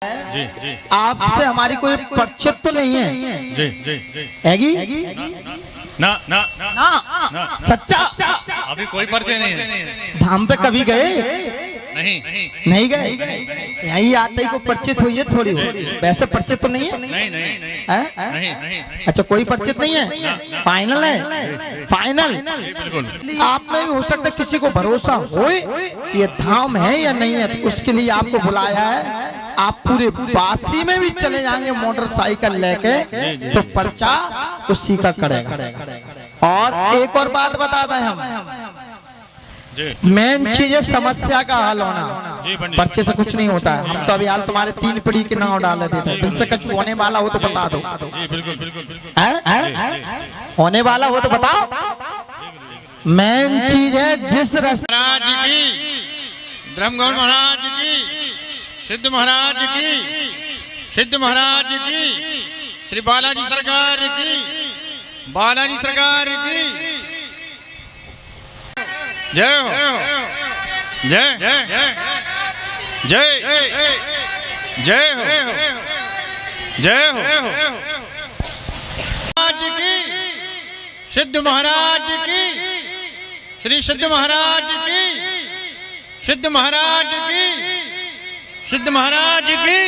जी जी आपसे हमारी कोई परिचित तो नहीं है? जी जी जी हैगी? ना ना ना ना ना सच्चा? अभी कोई परिचय नहीं है। धाम पे कभी गए? नहीं नहीं गए? यही आते ही को परिचित हुई है थोड़ी हो, वैसे परिचित तो नहीं है? नहीं नहीं हैं? नहीं नहीं अच्छा कोई परिचित नहीं है? फाइनल है? फाइनल? बिल्कुल। आप में भी हो सकता है किसी को भरोसा हो ये धाम है या नहीं है, तो उसके लिए आपको बुलाया है। आप पूरे बासी में भी चले जाएंगे मोटरसाइकिल लेके तो पर्चा उसी का करेगा। और एक और बात बताता है हम, मेन चीज है समस्या का हल होना, पर्चे से कुछ नहीं होता है। हम तो अभी हाल तुम्हारे 3 पीढ़ी के नाम डाल देते हैं, दिन से कुछ होने वाला हो तो बता दो। बिल्कुल बिल्कुल होने वाला हो तो बताओ। मेन चीज है जिस महाराज की, ब्रह्मगौर महाराज की, सिद्ध महाराज की, सिद्ध महाराज की, श्री बालाजी सरकार की, बालाजी सरकार की जय हो, जय जय जय हो, जय हो महाराज की, सिद्ध महाराज की, श्री सिद्ध महाराज की, सिद्ध महाराज की, सिद्ध महाराज की,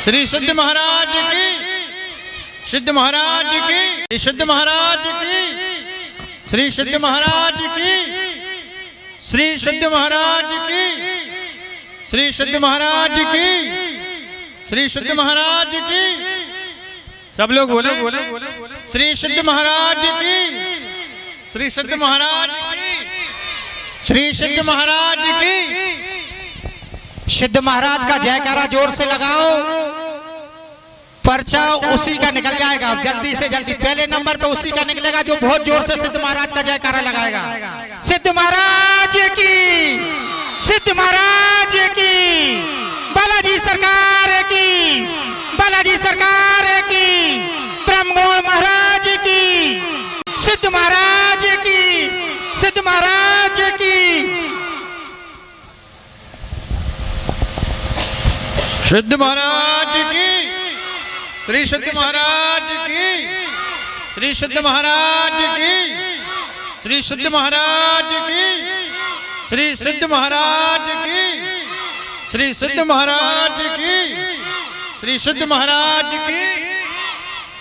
श्री सिद्ध महाराज की, सिद्ध महाराज की, सिद्ध महाराज की, श्री सिद्ध महाराज की, श्री सिद्ध महाराज की, श्री सिद्ध महाराज की, श्री सिद्ध महाराज की, सब लोग बोले श्री सिद्ध महाराज की, श्री सिद्ध महाराज की, श्री सिद्ध महाराज की। सिद्ध महाराज का जयकारा जोर से लगाओ, पर्चा उसी का निकल जाएगा। जल्दी से जल्दी पहले नंबर पे उसी का निकलेगा जो बहुत जोर से सिद्ध महाराज का जयकारा लगाएगा। सिद्ध महाराज की, सिद्ध महाराज की, बालाजी सरकार की, बालाजी सरकार की, ब्रह्मगौर महाराज की, सिद्ध महाराज की, सिद्ध महाराज की, सिद्ध महाराज की, श्री सिद्ध महाराज की, श्री सिद्ध महाराज की, श्री सिद्ध महाराज की, श्री सिद्ध महाराज की, श्री सिद्ध महाराज की, श्री सिद्ध महाराज की,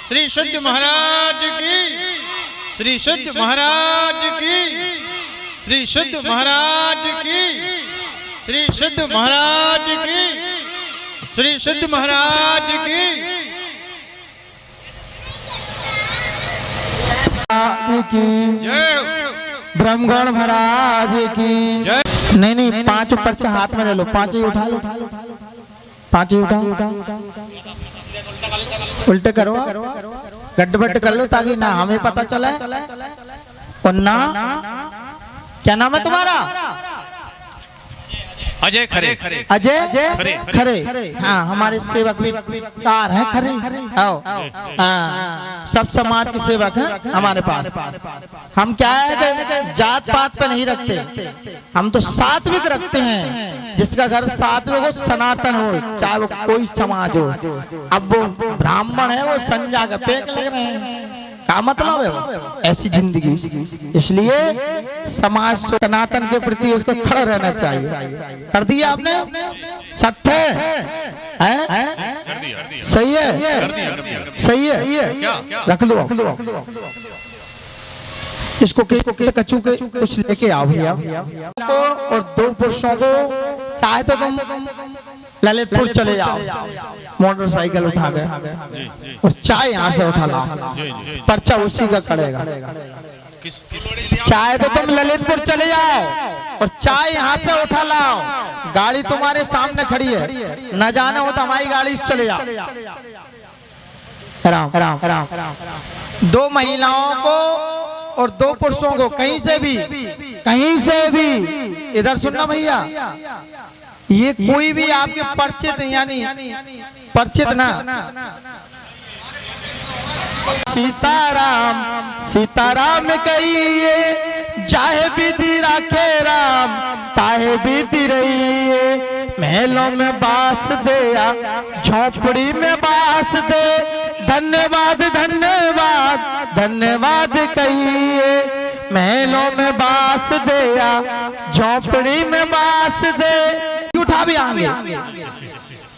श्री सिद्ध महाराज की, श्री सिद्ध महाराज की, श्री सिद्ध महाराज की, श्री सिद्ध महाराज की, श्री सिद्ध महाराज की जय, ब्रह्मगौर महाराज की जय। नहीं नहीं 5 पर्चा हाथ में ले लो, 5 ही उठा लो, 5 ही उठा, उल्टे करो, गड्ढ कर लो ताकि ना हमें पता चले और ना। क्या नाम है तुम्हारा? अजय खरे, अजय खरे। हाँ हमारे सेवक भी 4 हैं खरे। आओ, हाँ सब समाज के सेवक हैं हमारे पास। हम क्या है कि जात पात पे नहीं रखते, हम तो सात्विक रखते हैं। जिसका घर सात्विक हो, सनातन हो, चाहे वो कोई समाज हो। अब वो ब्राह्मण है वो संजा का पेक लग रहे हैं, क्या मतलब है वो? ऐसी जिंदगी, इसलिए समाज सनातन के प्रति उसको खड़ा रहना चाहिए। कर दिया आपने? सत्य है? सही है? सही है? रख लो इसको कचू के कुछ लेके आओ भैया। और 2 पुरुषों को चाहे तो तुम ललितपुर चले जाओ मोटरसाइकिल उठा के, और चाय यहाँ से उठा लाओ, पर्चा उसी का करेगा। चाहे तो तुम ललितपुर चले जाओ और चाय यहाँ से उठा लाओ, गाड़ी तुम्हारे सामने खड़ी है, न जाना हो तो हमारी गाड़ी से चले जाओ। राम राम राम। 2 महिलाओं को और 2 पुरुषों को कहीं से भी इधर सुनना भैया, ये कोई भी आपके परिचित यानी परिचित ना, सीताराम सीताराम कहिए, चाहे विधि राखे राम ताहे विधि रहिए, महलों में बास दे या झोपड़ी में बास दे, धन्यवाद धन्यवाद धन्यवाद कहिए। महलों में बास दे या झोपड़ी में बास दे। उठा भी आएंगे।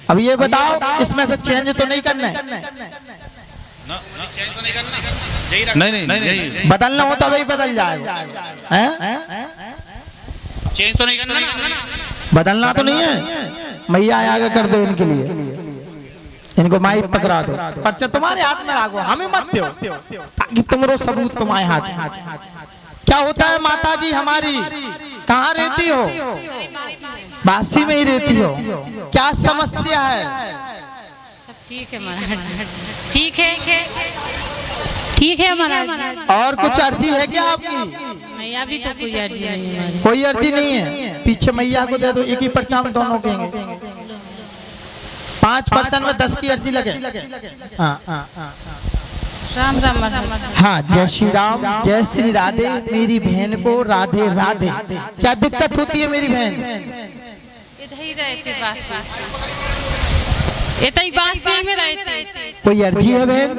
अब ये बताओ इसमें से चेंज तो नहीं करना है? नहीं नहीं बदलना हो तो अभी बदल जाएगा। हैं? चेंज तो नहीं करना, बदलना तो नहीं है। मैया आगे कर दो इनके लिए, इनको माइक पकड़ा दो, पर्चा तुम्हारे हाथ में रखो, हमें मत दो ताकि तुम्हारा सबूत तुम्हारे हाथ। क्या होता है माता जी हमारी? कहाँ रहती हो? बासी में ही रहती हो। क्या समस्या है? सब ठीक है महाराज, ठीक है, ठीक है महाराज। और कुछ अर्जी है क्या आपकी? नहीं अभी तो कोई अर्जी नहीं है हमारी। कोई अर्जी नहीं है। पीछे मैया को दे दो, एक ही पर्चा में दोनों कहेंगे। 5 पर्चा में 10 की अर्जी लगे। राम राम महाराज। हाँ, जय श्री राम, जय श्री राधे। मेरी बहन को राधे राधे। क्या दिक्कत होती है मेरी बहन? इधर ही रहते बास इतना ही बासी में रहते। कोई अर्जी है बहन?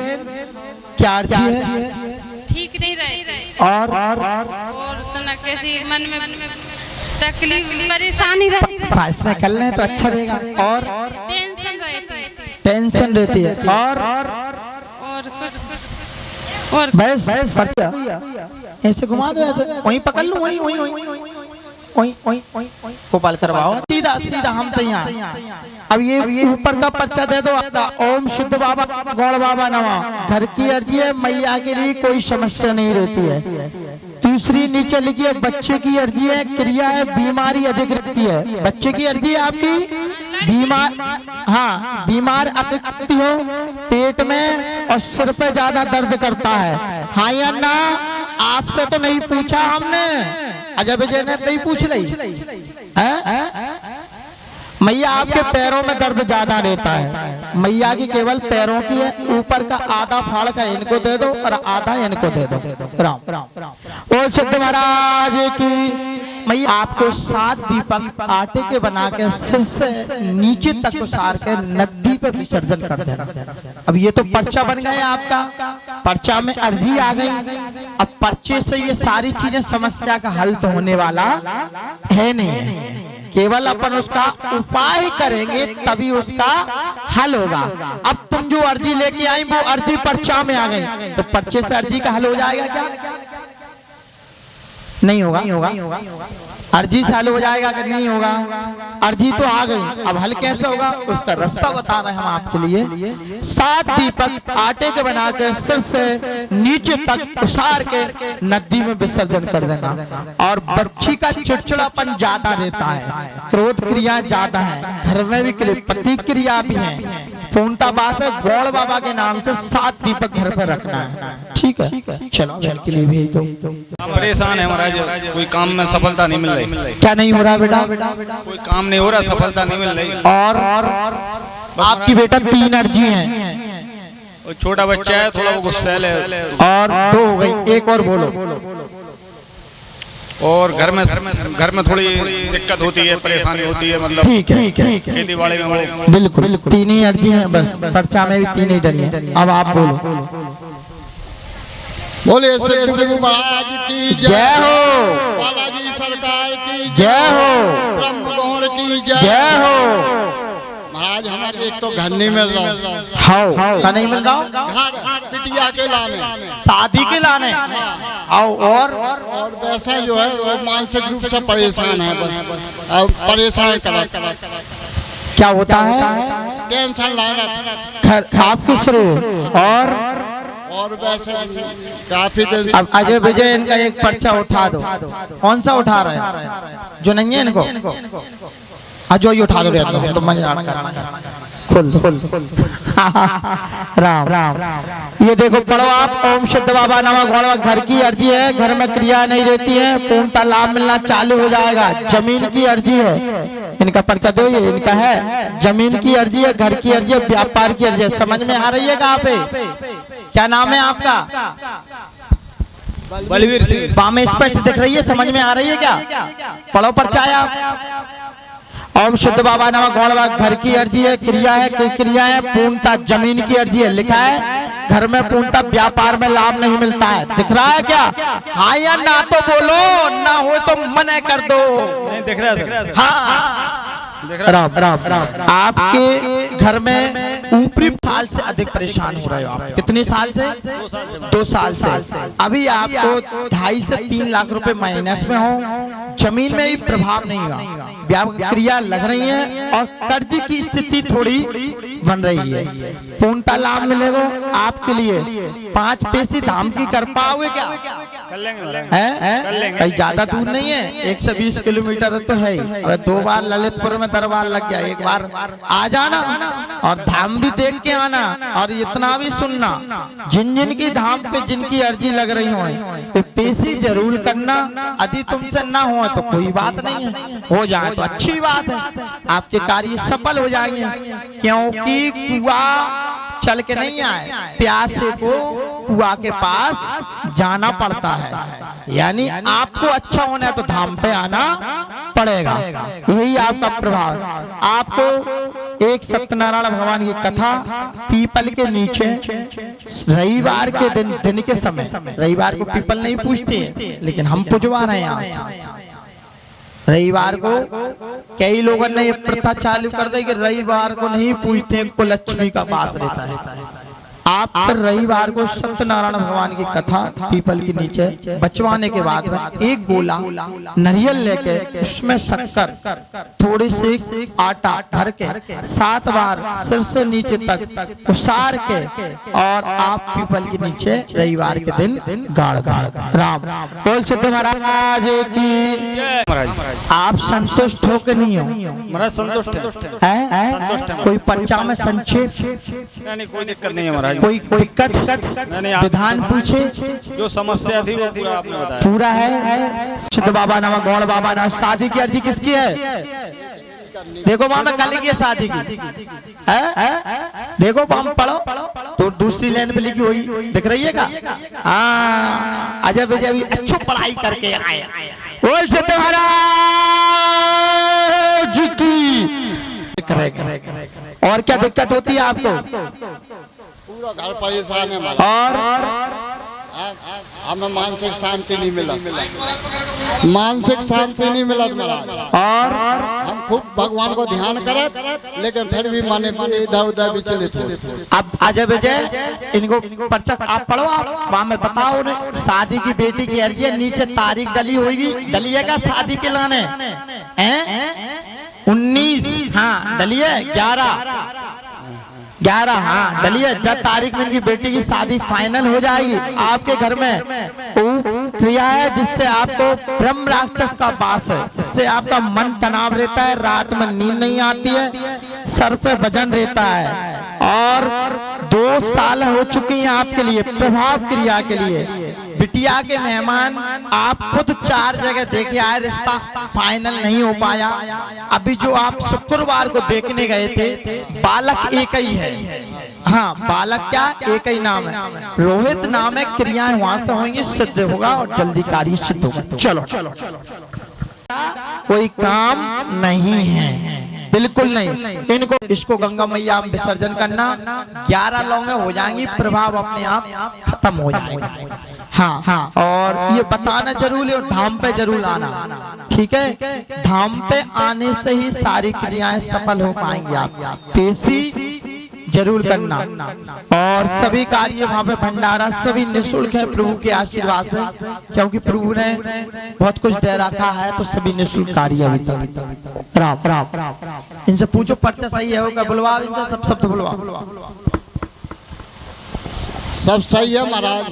क्या अर्जी है? ठीक नहीं रहते और उतना कैसी मन में तकलीफ परेशानी रहती है। पास में कर लें तो अच्छा रहेगा। और टेंशन रहती है, टेंशन रहती है। और कुछ और बस पर्चा ऐसे घुमा दो, ऐसे वहीं पकड़ लो, वहीं वहीं वहीं वहीं वहीं वहीं गोपाल करवाओ सीधा सीधा। हम तो यहाँ अब ये ऊपर का पर्चा दे दो। ओम शुद्ध बाबा गौड़ बाबा नमः। घर की अर्जी है, मैया के लिए कोई समस्या नहीं रहती है। तीसरी नीचे लिखिए बच्चे की अर्जी है, क्रिया है, बीमारी अधिक रहती है। बच्चे की अर्जी है आपकी बीमार, हाँ बीमार अधिक हो, पेट में और सिर पे ज्यादा दर्द करता है। हाँ या ना? आपसे तो नहीं पूछा हमने, अजय विजय ने नहीं पूछ ली है? मैया आपके पैरों में दर्द ज्यादा रहता है। मैया की केवल पैरों की है। ऊपर का आधा फाड़ का इनको दे दो और आधा इनको दे दो। राम राम। और सिद्ध महाराज की मैया आपको 7 दीपक आटे के बना के सिर से नीचे तक उतार के नदी पे विसर्जन कर देना। अब ये तो पर्चा बन गया आपका, पर्चा में अर्जी आ गई। अब पर्चे से ये सारी चीजें समस्या का हल तो होने वाला है नहीं है। केवल अपन उसका उपाय करेंगे तभी उसका हल होगा। अब तुम जो अर्जी लेके आई वो अर्जी पर्चा में आ गई, तो पर्चे से अर्जी का हल हो जाएगा क्या? नहीं होगा। अर्जी से हल हो जाएगा कि नहीं होगा? अर्जी तो आ गई, अब हल कैसे होगा उसका रास्ता बता रहे हैं हम आपके लिए। 7 दीपक आटे के बना के सिर से नीचे तक उसार के नदी में विसर्जन कर देना। और बच्ची का चिड़चिड़ापन ज्यादा रहता है, क्रोध क्रिया ज्यादा है, घर में भी प्रतिक्रिया भी है। पूर्णता बास है, गौड़ बाबा के नाम से 7 दीपक घर पर रखना है। ठीक है, चलो के लिए भेज दो। परेशान है महाराज, कोई काम में सफलता नहीं मिल रही। क्या नहीं हो रहा बेटा? कोई काम नहीं हो रहा, सफलता नहीं मिल रही। और आपकी बेटा 3 अर्जी हैं। वो छोटा बच्चा है, थोड़ा वो गुस्सैल है। और 2 हो गई, एक और बोलो। और घर में थोड़ी दिक्कत होती है, परेशानी होती है, मतलब ठीक है खेती बाड़ी में वो बिल्कुल 3 ही अर्जी हैं बस। पर्चा में भी 3 ही डली है। अब आप बोलो। बोले सिद्ध गुरु महाराज की जय हो, बालाजी सरकार की जय हो, ब्रह्म गौड़ की जय हो। महाराज हमारे एक तो घर नहीं मिल रहा, हाँ क्या नहीं मिल रहा? घर बिटिया के लाने, शादी के लाने। आओ। और वैसा जो है वो मानसिक रूप से परेशान है, अब परेशान करा क्या होता है? टेंशन लाना आपकी शुरू। और वैसे काफी दिन अब अजय विजय इनका एक पर्चा उठा दो। कौन सा उठा रहे हैं? जो नहीं है इनको जो ये उठा दो, तो मजाक कर रहा है। खुल राम राम। ये देखो पढ़ो आप। ओम शुद्ध बाबा नमः गौड़। घर की अर्जी है, घर में क्रिया नहीं रहती है, पूर्णता लाभ मिलना चालू हो जाएगा। जमीन की अर्जी है, इनका पर्चा दो, ये इनका है। जमीन की अर्जी है, घर की अर्जी है, व्यापार की अर्जी है। समझ में आ रही है कहाँ पे? क्या नाम है आपका? बलवीर सिंह। बामें स्पष्ट दिख रही है, समझ में आ रही है क्या? पढ़ो पर्चा आप। ओम शुद्ध बाबा नमः गौड़वा घर की अर्जी है, क्रिया है, क्रिया है, पूर्णता जमीन की अर्जी है, लिखा है घर में पूर्णता व्यापार में लाभ नहीं मिलता है। दिख रहा है क्या? हाँ या ना तो बोलो, ना हो तो मना कर दो। नहीं दिख रहा है। हाँ राम राम राम। आपके घर में ऊपरी साल से अधिक परेशान हो रहे हो आप। कितने साल से? 2 साल से। अभी आपको 2.5 से 3 लाख रुपए माइनस में हो, जमीन में भी प्रभाव नहीं हुआ, व्यापार क्रिया लग रही है और कर्ज की स्थिति थोड़ी बन रही है। पूर्णता लाभ मिलेगा आपके लिए। 5 पैसे धाम की कर पाओगे क्या? कर लेंगे है कहीं ज्यादा दूर नहीं है, 120 किलोमीटर तो है ही। अगर 2 बार ललितपुर में दरबार लग गया, 1 बार आ जाना और धाम भी देख के आना। और इतना भी सुनना, जिन जिन की धाम पे जिनकी अर्जी लग रही हो तो पेशी जरूर करना। यदि तुमसे ना हो तो कोई बात नहीं है, हो जाए तो अच्छी बात है, आपके कार्य सफल हो जाएंगे। क्योंकि कुआं चल के नहीं आए, प्यासे को कुआं के पास जाना पड़ता है। यानी आपको अच्छा होना है तो धाम पे आना पड़ेगा, यही आपका प्रभाव। आपको एक सत्यनारायण भगवान की कथा पीपल के नीचे रविवार के दिन के समय, रविवार को पीपल नहीं पूजते हैं लेकिन हम पुजवा रहे हैं आज। रविवार को कई लोगों ने ये प्रथा चालू कर दी कि रविवार को नहीं पूजते, कुललक्ष्मी का वास रहता है। आप रविवार को सत्यनारायण भगवान की कथा पीपल के नीचे बचवाने के बाद में एक गोला नारियल लेके उसमें शक्कर थोड़ी सी आटा भर के 7 बार सिर से नीचे तक उसार के और आप पीपल के नीचे रविवार के दिन गाड़ दो। राम बोल सिद्ध महाराज की। आप संतुष्ट हो के नहीं हो? महाराज संतुष्ट है, संतुष्ट है। कोई पर्चा में संक्षेप? नहीं कोई दिक्कत नहीं है महाराज। कोई दिक्कत? नहीं विधान पूछे? जो समस्या थी वो पूरा आपने बताया। पूरा है। सिद्ध बाबा नाम गौड़ बाबा नाम। शादी की अर्जी किसकी है? देखो वहां में कल की है शादी की है? देखो वहां पढ़ो तो दूसरी लाइन पे लिखी हुई दिख रही है का? अजय अभी अच्छी पढ़ाई करके आए। बोल सिद्ध महाराज की। और क्या दिक्कत होती है आपको? पूरा घर परेशान है हमारा। और हमें मानसिक शांति नहीं मिला, मानसिक शांति नहीं मिला तुम्हारा। और हम खूब भगवान को ध्यान करे लेकिन फिर भी माने इधर उधर विचलित हो। अब अजय विजय इनको पर्चा आप पढ़ो, आप वहां में बताओ उन्हें। शादी की बेटी की अर्जी है, नीचे तारीख डली होगी, डली है का शादी के लाने हैं? 19 हाँ डली है, 11 हाँ डली है। जब तारीख में इनकी बेटी की शादी फाइनल हो जाएगी, आपके घर में क्रिया है जिससे आपको ब्रह्म राक्षस का वास है, इससे आपका मन तनाव रहता है, रात में नींद नहीं आती है, सर पे वजन रहता है। और 2 साल हो चुकी हैं आपके लिए प्रभाव क्रिया के लिए। बिटिया के मेहमान आप खुद 4 जगह देखे आए, रिश्ता फाइनल नहीं हो पाया। अभी जो आप शुक्रवार को देखने गए थे, बालक एक ही है। हाँ बालक क्या एक ही नाम है, रोहित नाम है। क्रियाएं वहां से होंगी, सिद्ध होगा और जल्दी कार्य सिद्ध होगा। चलो कोई काम नहीं है, बिल्कुल नहीं। इनको इसको गंगा मैया में विसर्जन करना, 11 लौंगे हो जाएंगी, प्रभाव अपने आप खत्म हो जाएगा। हाँ और ये बताना जरूर है और धाम पे जरूर आना, ठीक है? धाम पे आने से ही सारी क्रियाएं सफल हो पाएंगी। आप पेशी जरूर करना और सभी कार्य वहाँ पे भंडारा सभी निःशुल्क है प्रभु के आशीर्वाद से, क्योंकि प्रभु ने बहुत कुछ दे रखा है तो सभी निःशुल्क कार्य अभी तक। राम राम राम। इनसे पूछो पर्चा सही है होगा, बुलवा इनसे सब शब्द बुलवा। सब सही है महाराज।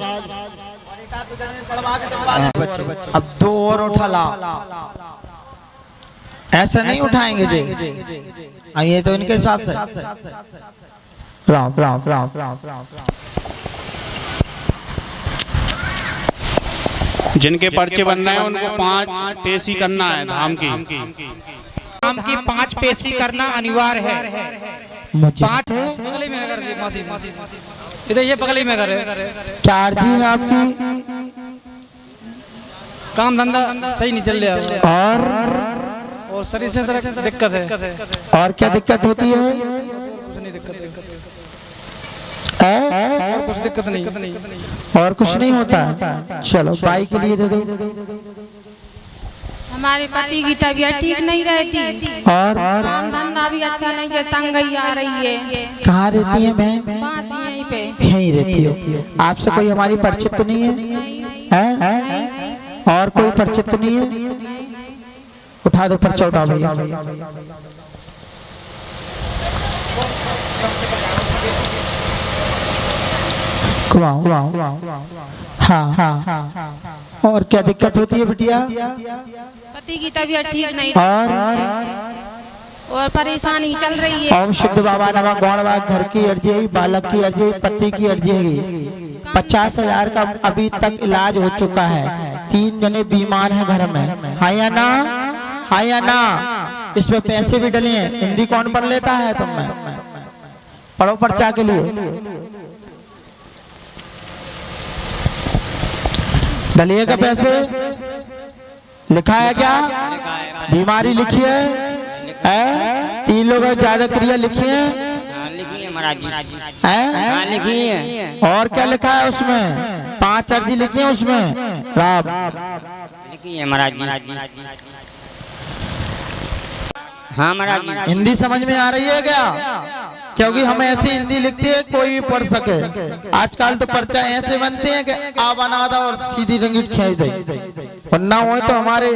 अब 2 और उठा ला, ऐसे नहीं उठाएंगे जी, ये तो इनके हिसाब से। राम राम राम राम राम। जिनके पर्चे बन रहे हैं उनको 5 पेशी करना है धाम की। धाम की 5 पेशी करना अनिवार्य है। 5 बगल में कर दी मासी इधर, ये बगल में करे। क्या अर्जी है आपकी? काम धंधा सही नहीं चल रहा और और शरीर से तरह दिक्कत है। और क्या दिक्कत होती है? कुछ नहीं दिक्कत है। और कुछ दिक्कत नहीं। और कुछ नहीं होता। चलो बाई के लिए दे दो। हमारे पति की तबीयत ठीक नहीं रहती और काम धंधा भी अच्छा नहीं है, तंगई आ रही है। कहाँ रहती है बहन? बस यहीं पे यहीं रहती हो। आपसे कोई हमारी परिचित तो नहीं है? हैं? और कोई परिचित तो नहीं है? उठा दो पर्चा, उठा भैया। हाँ। और क्या दिक्कत होती है बिटिया? पति की तबीयत ठीक नहीं और परेशानी चल रही है। ओम शुद्ध बाबा नमः गौणवाग घर की अर्जी, बालक की अर्जी, पति की अर्जी। 50,000 का अभी तक इलाज हो चुका है। 3 जने बीमार हैं घर में। हाँ या ना? हाँ या ना? इसमें पैसे भी डले हैं। हिंदी कौन पढ़ लेता है? तुम में पढ़ो पर्चा के लिए। डलिएगा पैसे। लिखा है क्या? बीमारी लिखी है? 3 लोग ज्यादा क्रिया लिखी है? लिखी है महाराज जी। हैं? लिखी है। और क्या लिखा है उसमें? 5 अर्जी लिखी है उसमें। राम लिखी है महाराज जी। हाँ महाराज जी। हिंदी समझ में आ रही है क्या? क्योंकि हम ऐसी हिंदी लिखते हैं कोई भी पढ़ सके। आजकल तो पर्चा ऐसे बनते हैं कि आ बना दो और सीधी रंगीट खींच दे। वरना हो तो हमारे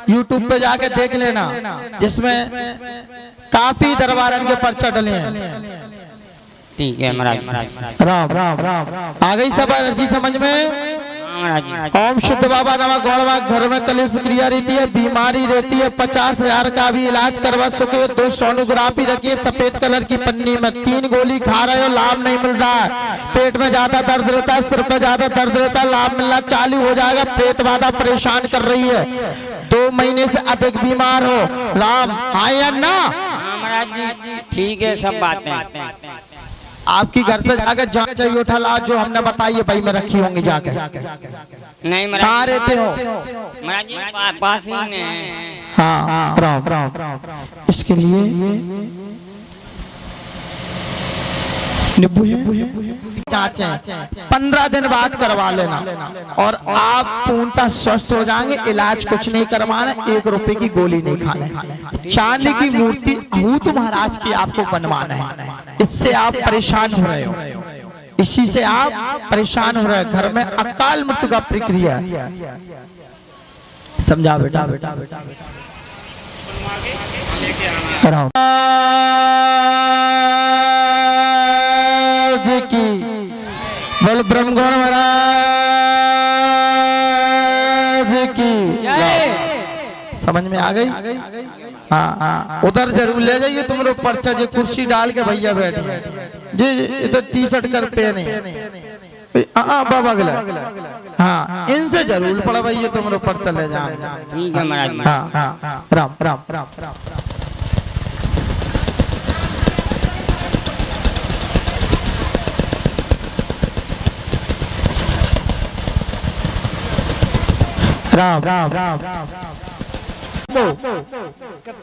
YouTube पे जाके देख लेना, जिसमें काफी दरबारन के पर्चा डले हैं। ठीक है महाराज। राम आ गई सब अर्जी समझ में? ओम शुद्ध बाबा नमः गौणवाग घर में कलेश क्रिया रहती है, बीमारी रहती है। 50,000 का भी इलाज करवा सके। 2 सोनोग्राफी रखिए सफेद कलर की पन्नी में। 3 गोली खा रहे हो, लाभ नहीं मिल रहा है। पेट में ज्यादा दर्द रहता है, सिर में ज्यादा दर्द रहता है, लाभ मिलना चालू हो जाएगा। पेट बाधा परेशान कर रही है। 2 महीने से अधिक बीमार हो। राम हाँ या ना? महाराज जी ठीक है सब बातें। आपकी घर से जाकर जांच चाहिए उठा ला, जो हमने बताई है भाई में रखी होंगी जाके। नहीं महाराज। कहाँ रहते हो? महाराज जी पास ही में है। हाँ राम। इसके लिए निब्बू जांच है, 15 दिन बाद करवा लेना और आप पूर्णतः स्वस्थ हो जाएंगे। इलाज कुछ नहीं करवाना, 1 रुपए की गोली नहीं खाना। चांदी की मूर्ति आहूत महाराज की आपको बनवाना है। इससे आप परेशान हो रहे हो, इसी से आप परेशान हो रहे हैं। घर में अकाल मृत्यु का प्रक्रिया है। समझा बेटा? की बोल ब्रह्मगौर महाराज की समझ में आ गई? हाँ उधर जरूर ले जाइए तुम लोग पर्चा। जी कुर्सी डाल के भैया बैठे जी, इधर टी-शर्ट कर पहने। हाँ बाबा गला। हाँ इनसे जरूर पड़ा भैया तुम लोग पर्चा ले जाना। ठीक है महाराज। हाँ राम राम राम।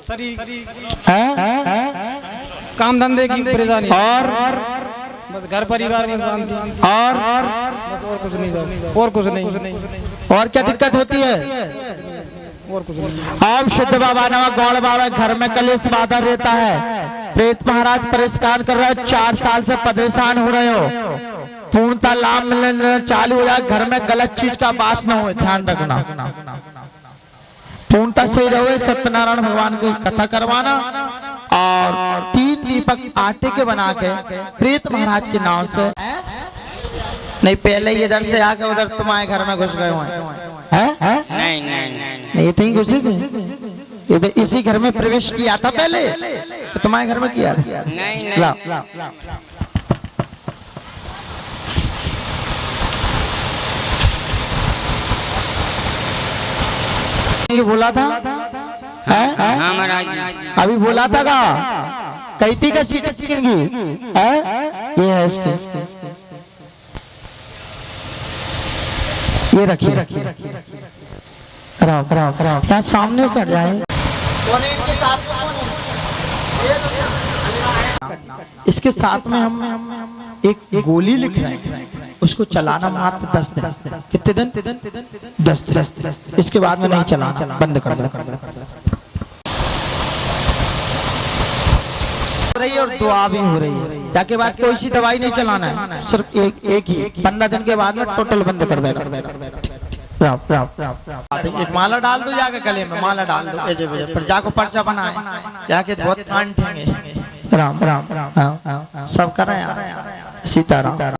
शरीर काम धंधे की परेशानी और बस घर परिवार में शांति और बस और कुछ नहीं। और कुछ नहीं। और क्या दिक्कत होती है? और कुछ नहीं। ओम शुद्ध बाबा नमः गौण बाबा घर में कलेश बाधा रहता है। प्रेत महाराज परेशान कर रहे हो। 4 साल से परेशान हो रहे हो। पूर्णतः लाभ मिलना चालू हो जाए। घर में गलत चीज का वास न हो, ध्यान रखना। पूर्णतः सही रहोगे। सत्यनारायण भगवान की कथा करवाना और 3 दीपक आटे के बना के प्रेत महाराज के नाम से। नहीं पहले इधर से आके उधर तुम्हारे घर में घुस गए हुए हैं? नहीं ये तो घुसे थे। ये तो इसी घर में प्रवेश किया था पहले कि तुम्हारे घर में किया था? नहीं। ला बोला था? हाँ महाराज जी। अभी बोला था का? कैती का सीट की है? ये है इसके। ये रखिए। राम यहाँ सामने चढ़ जाए। इसके साथ में हम एक गोली लिख रहे हैं, उसको चलाना मात्र 10 दिन। कितने दिन? 10 दिन। इसके बाद में नहीं चलाना, बंद कर दो। रही है और दुआ भी हो रही है। जाके बाद कोई सी दवाई नहीं चलाना है, सिर्फ एक ही 15 दिन के बाद में टोटल बंद कर देना। एक माला डाल दो, जाके गले में माला डाल दो, फिर जाको पर्चा बनाए, जाके बहुत कांटेंगे। राम राम राम सब करें, सीताराम।